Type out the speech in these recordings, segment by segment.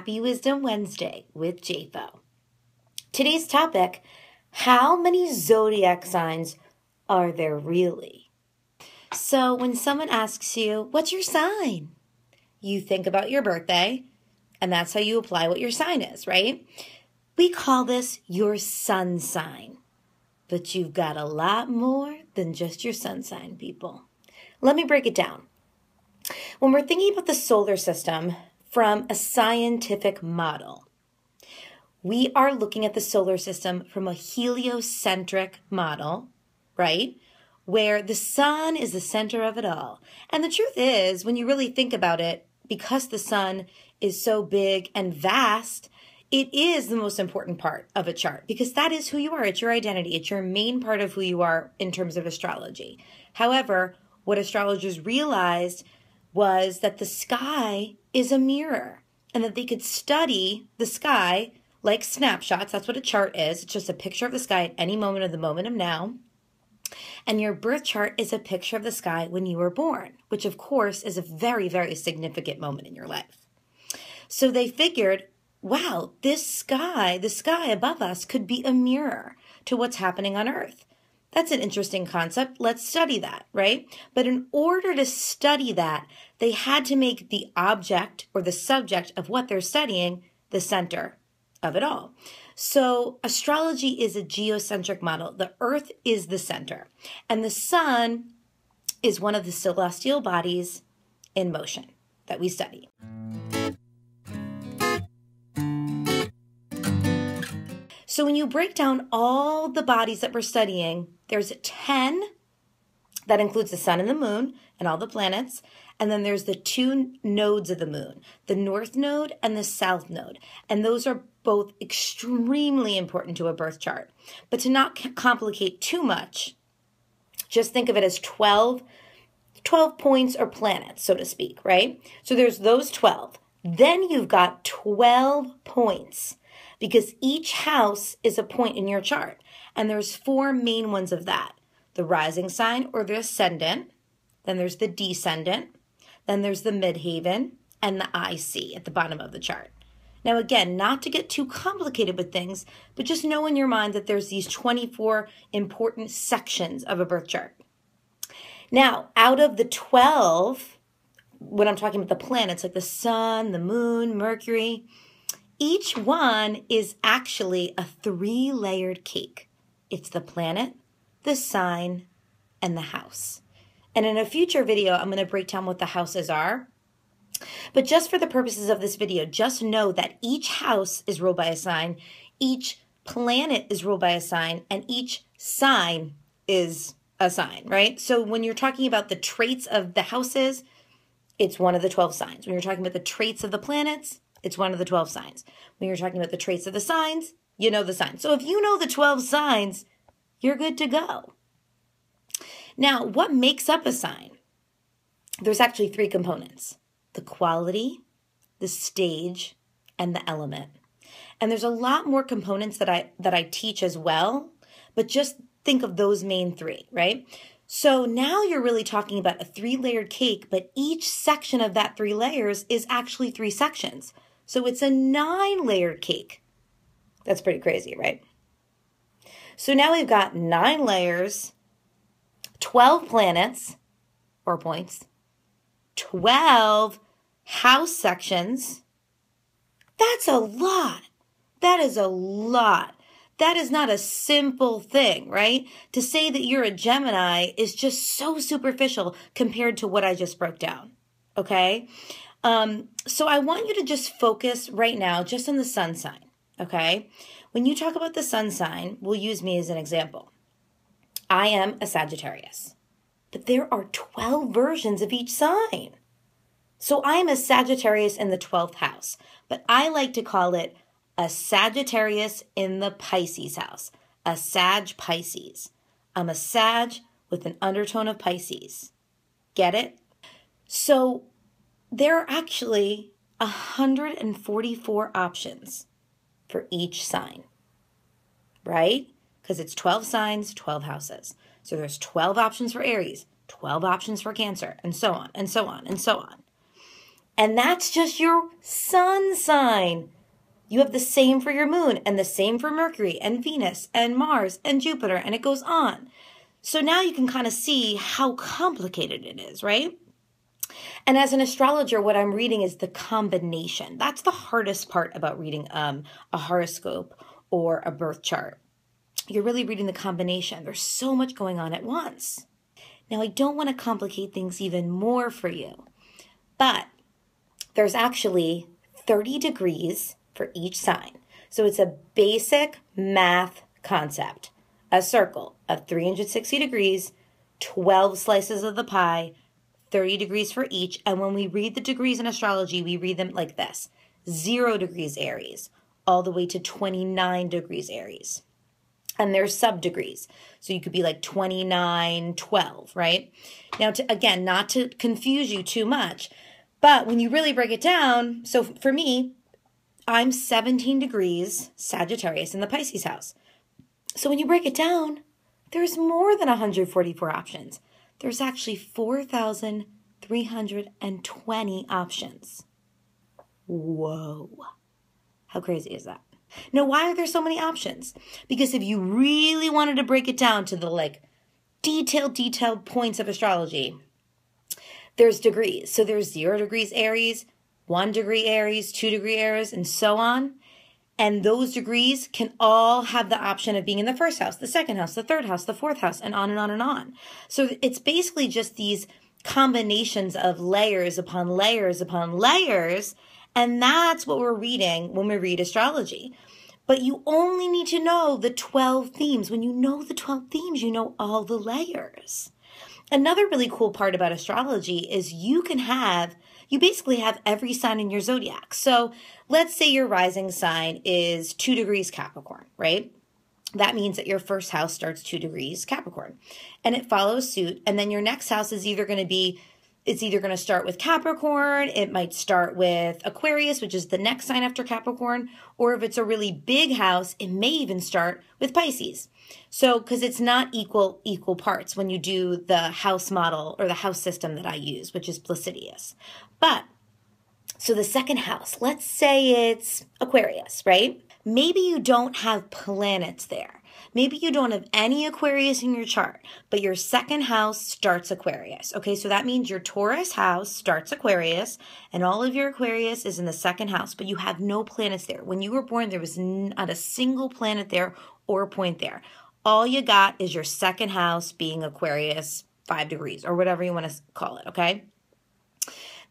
Happy Wisdom Wednesday with JFO. Today's topic, how many zodiac signs are there really? So when someone asks you, what's your sign? You think about your birthday, and that's how you apply what your sign is, right? We call this your sun sign. But you've got a lot more than just your sun sign, people. Let me break it down. When we're thinking about the solar system from a scientific model, we are looking at the solar system from a heliocentric model, right? Where the sun is the center of it all. And the truth is, when you really think about it, because the sun is so big and vast, it is the most important part of a chart because that is who you are. It's your identity. It's your main part of who you are in terms of astrology. However, what astrologers realized was that the sky is a mirror and that they could study the sky like snapshots. That's what a chart is. It's just a picture of the sky at any moment of the moment of now. And your birth chart is a picture of the sky when you were born, which of course is a very, very significant moment in your life. So they figured, wow, this sky, the sky above us could be a mirror to what's happening on Earth. That's an interesting concept. Let's study that, right? But in order to study that, they had to make the object or the subject of what they're studying the center of it all. So astrology is a geocentric model. The Earth is the center, and the sun is one of the celestial bodies in motion that we study. So when you break down all the bodies that we're studying, there's 10 that includes the sun and the moon and all the planets. And then there's the two nodes of the moon, the north node and the south node. And those are both extremely important to a birth chart. But to not complicate too much, just think of it as 12 points or planets, so to speak, right? So there's those 12. Then you've got 12 points, because each house is a point in your chart. And there's 4 main ones of that. The rising sign or the ascendant. Then there's the descendant. Then there's the midheaven and the IC at the bottom of the chart. Now again, not to get too complicated with things, but just know in your mind that there's these 24 important sections of a birth chart. Now, out of the 12, when I'm talking about the planets, like the sun, the moon, Mercury, each one is actually a 3-layered cake. It's the planet, the sign, and the house. And in a future video, I'm going to break down what the houses are. But just for the purposes of this video, just know that each house is ruled by a sign, each planet is ruled by a sign, and each sign is a sign, right? So when you're talking about the traits of the houses, it's one of the 12 signs. When you're talking about the traits of the planets, it's one of the 12 signs. When you're talking about the traits of the signs, you know the signs. So if you know the 12 signs, you're good to go. Now, what makes up a sign? There's actually 3 components: the quality, the stage, and the element. And there's a lot more components that I teach as well, but just think of those main 3, right? So now you're really talking about a 3-layered cake, but each section of that 3 layers is actually 3 sections. So it's a 9-layered cake. That's pretty crazy, right? So now we've got 9 layers, 12 planets or points, 12 house sections. That's a lot. That is a lot. That is not a simple thing, right? To say that you're a Gemini is just so superficial compared to what I just broke down, okay? So I want you to just focus right now just on the sun sign, okay? When you talk about the sun sign, we'll use me as an example. I am a Sagittarius, but there are 12 versions of each sign. So I am a Sagittarius in the 12th house, but I like to call it a Sagittarius in the Pisces house, a Sag Pisces. I'm a Sag with an undertone of Pisces. Get it? So there are actually 144 options for each sign, right? Because it's 12 signs, 12 houses. So there's 12 options for Aries, 12 options for Cancer, and so on, and so on, and so on. And that's just your sun sign. You have the same for your moon and the same for Mercury and Venus and Mars and Jupiter, and it goes on. So now you can kind of see how complicated it is, right? And as an astrologer, what I'm reading is the combination. That's the hardest part about reading a horoscope or a birth chart. You're really reading the combination. There's so much going on at once. Now, I don't want to complicate things even more for you, but there's actually 30 degrees for each sign. So it's a basic math concept. A circle of 360 degrees, 12 slices of the pie, 30 degrees for each. And when we read the degrees in astrology, we read them like this: 0 degrees Aries, all the way to 29 degrees Aries. And there's sub-degrees. So you could be like 29, 12, right? Now, again, not to confuse you too much, but when you really break it down, so for me, I'm 17 degrees Sagittarius in the Pisces house. So when you break it down, there's more than 144 options. There's actually 4,320 options. Whoa. How crazy is that? Now, why are there so many options? Because if you really wanted to break it down to the detailed points of astrology, there's degrees. So there's 0 degrees Aries, 1 degree Aries, 2 degree Aries, and so on. And those degrees can all have the option of being in the first house, the second house, the third house, the fourth house, and on and on and on. So it's basically just these combinations of layers upon layers upon layers. And that's what we're reading when we read astrology. But you only need to know the 12 themes. When you know the 12 themes, you know all the layers. Another really cool part about astrology is you basically have every sign in your zodiac. So let's say your rising sign is 2 degrees Capricorn, right? That means that your first house starts 2 degrees Capricorn, and it follows suit. And then your next house is either going to start with Capricorn, it might start with Aquarius, which is the next sign after Capricorn, or if it's a really big house, it may even start with Pisces. So, because it's not equal parts when you do the house model or the house system that I use, which is Placidius. But, so the second house, let's say it's Aquarius, right? Maybe you don't have planets there. Maybe you don't have any Aquarius in your chart, but your second house starts Aquarius. Okay, so that means your Taurus house starts Aquarius, and all of your Aquarius is in the second house, but you have no planets there. When you were born, there was not a single planet there or point there. All you got is your second house being Aquarius 5 degrees or whatever you want to call it, okay?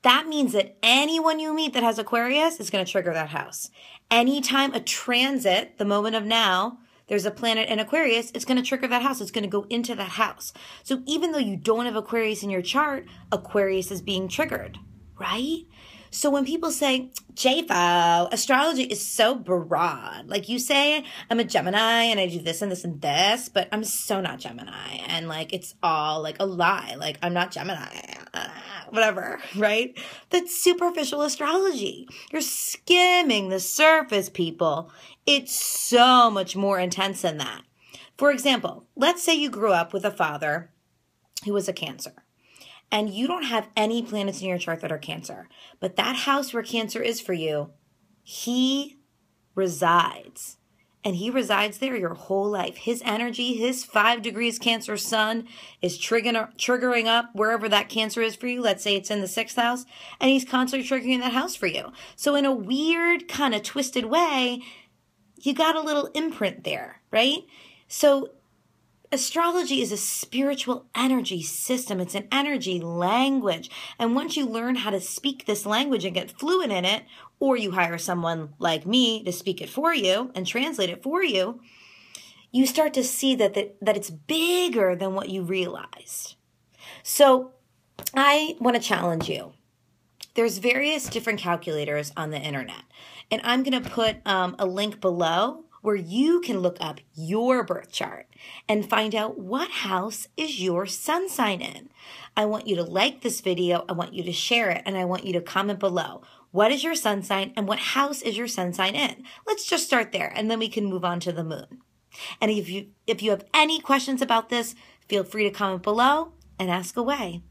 That means that anyone you meet that has Aquarius is going to trigger that house. Anytime a transit, the moment of now, there's a planet in Aquarius, it's going to trigger that house. It's going to go into that house. So even though you don't have Aquarius in your chart, Aquarius is being triggered, right? So when people say, JFO, astrology is so broad. Like you say, I'm a Gemini and I do this and this and this, but I'm so not Gemini. And it's all a lie. I'm not Gemini, whatever, right? That's superficial astrology. You're skimming the surface, people. It's so much more intense than that. For example, let's say you grew up with a father who was a Cancer. And you don't have any planets in your chart that are Cancer. But that house where Cancer is for you, he resides. And he resides there your whole life. His energy, his 5 degrees Cancer sun is triggering up wherever that Cancer is for you. Let's say it's in the 6th house. And he's constantly triggering that house for you. So in a weird kind of twisted way, you got a little imprint there, right? So astrology is a spiritual energy system. It's an energy language. And once you learn how to speak this language and get fluent in it, or you hire someone like me to speak it for you and translate it for you, you start to see that it's bigger than what you realized. So I want to challenge you. There's various different calculators on the internet. And I'm going to put a link below where you can look up your birth chart and find out what house is your sun sign in. I want you to like this video, I want you to share it, and I want you to comment below. What is your sun sign and what house is your sun sign in? Let's just start there and then we can move on to the moon. And if you have any questions about this, feel free to comment below and ask away.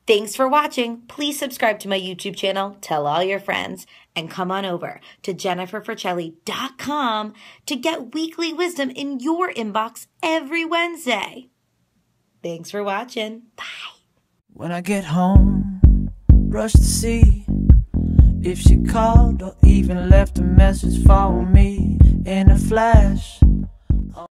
Thanks for watching. Please subscribe to my YouTube channel, tell all your friends, and come on over to jenniferforcelli.com to get weekly wisdom in your inbox every Wednesday. Thanks for watching. Bye. When I get home, rush to see if she called or even left a message for me. In a flash,